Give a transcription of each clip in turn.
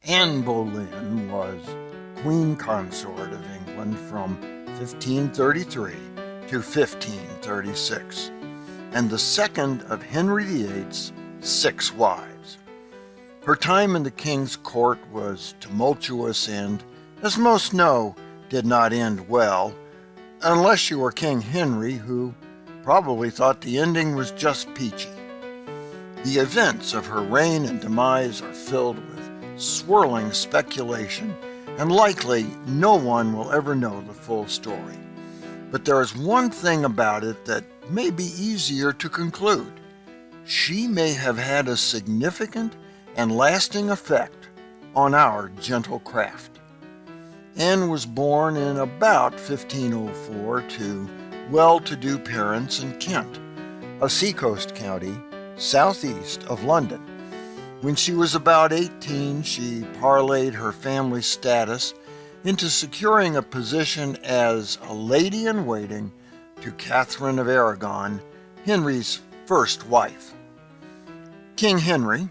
Anne Boleyn was Queen Consort of England from 1533 to 1536, and the second of Henry VIII's 6 wives. Her time in the king's court was tumultuous and, as most know, did not end well, unless you were King Henry, who probably thought the ending was just peachy. The events of her reign and demise are filled with swirling speculation, and likely no one will ever know the full story. But there is one thing about it that may be easier to conclude. She may have had a significant and lasting effect on our gentle craft. Anne was born in about 1504 to well-to-do parents in Kent, a seacoast county southeast of London. When she was about 18, she parlayed her family status into securing a position as a lady-in-waiting to Catherine of Aragon, Henry's first wife. King Henry,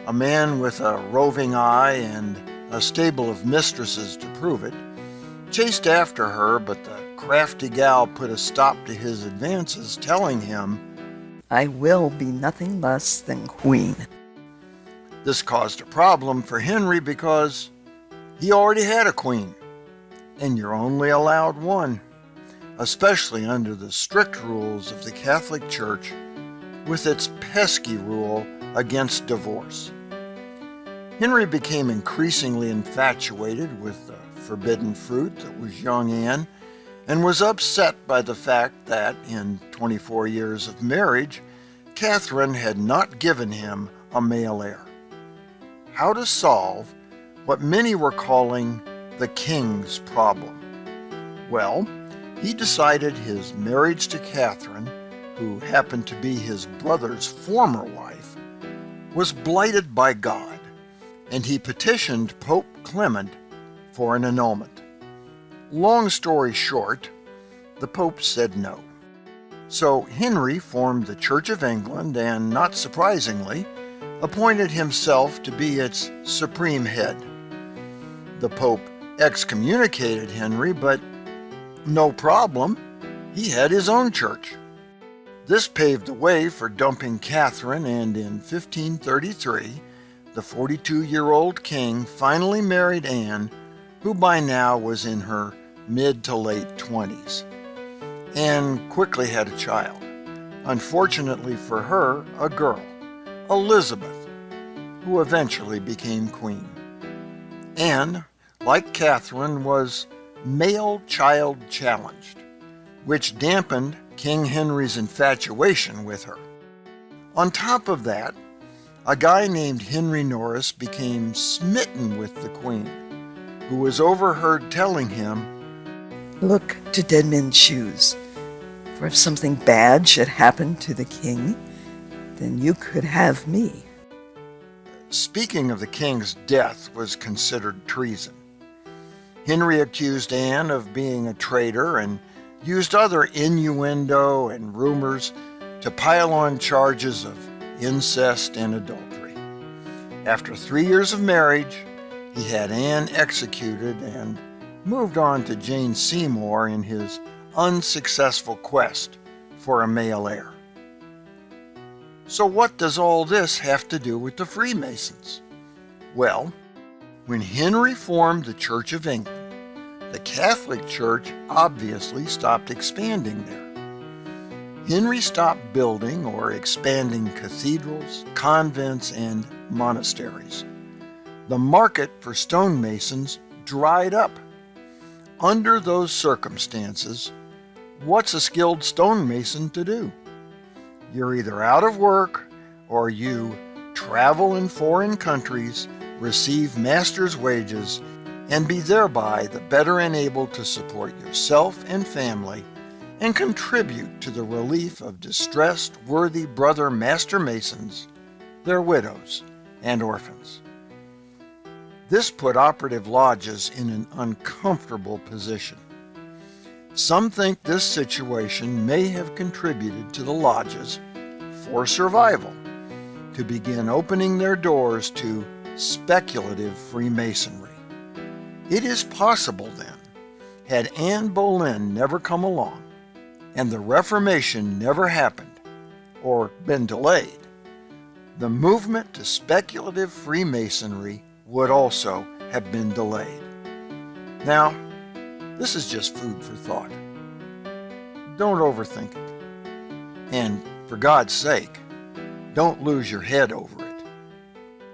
a man with a roving eye and a stable of mistresses to prove it, chased after her, but the crafty gal put a stop to his advances, telling him, "I will be nothing less than queen." This caused a problem for Henry because he already had a queen, and you're only allowed one, especially under the strict rules of the Catholic Church with its pesky rule against divorce. Henry became increasingly infatuated with the forbidden fruit that was young Anne, and was upset by the fact that in 24 years of marriage, Catherine had not given him a male heir. How to solve what many were calling the king's problem? Well, he decided his marriage to Catherine, who happened to be his brother's former wife, was blighted by God, and he petitioned Pope Clement for an annulment. Long story short, the Pope said no. So Henry formed the Church of England and, not surprisingly, appointed himself to be its supreme head. The Pope excommunicated Henry, but no problem, he had his own church. This paved the way for dumping Catherine, and in 1533, the 42-year-old king finally married Anne, who by now was in her mid to late 20s. Anne quickly had a child. Unfortunately for her, a girl, Elizabeth, who eventually became queen. Anne, like Catherine, was male child challenged, which dampened King Henry's infatuation with her. On top of that, a guy named Henry Norris became smitten with the queen, who was overheard telling him, "Look to dead men's shoes, for if something bad should happen to the king, then you could have me." Speaking of the king's death was considered treason. Henry accused Anne of being a traitor and used other innuendo and rumors to pile on charges of incest and adultery. After 3 years of marriage, he had Anne executed and moved on to Jane Seymour in his unsuccessful quest for a male heir. So what does all this have to do with the Freemasons? Well, when Henry formed the Church of England, the Catholic Church obviously stopped expanding there. Henry stopped building or expanding cathedrals, convents, and monasteries. The market for stonemasons dried up. Under those circumstances, what's a skilled stonemason to do? You're either out of work or you travel in foreign countries, receive master's wages, and be thereby the better enabled to support yourself and family and contribute to the relief of distressed, worthy brother master masons, their widows, and orphans. This put operative lodges in an uncomfortable position. Some think this situation may have contributed to the lodges, for survival, to begin opening their doors to speculative Freemasonry. It is possible then, had Anne Boleyn never come along, and the Reformation never happened, or been delayed, the movement to speculative Freemasonry would also have been delayed. Now, this is just food for thought. Don't overthink it. And for God's sake, don't lose your head over it,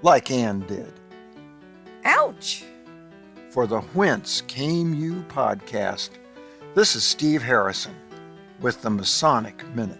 like Anne did. Ouch! For the Whence Came You podcast, this is Steve Harrison with the Masonic Minute.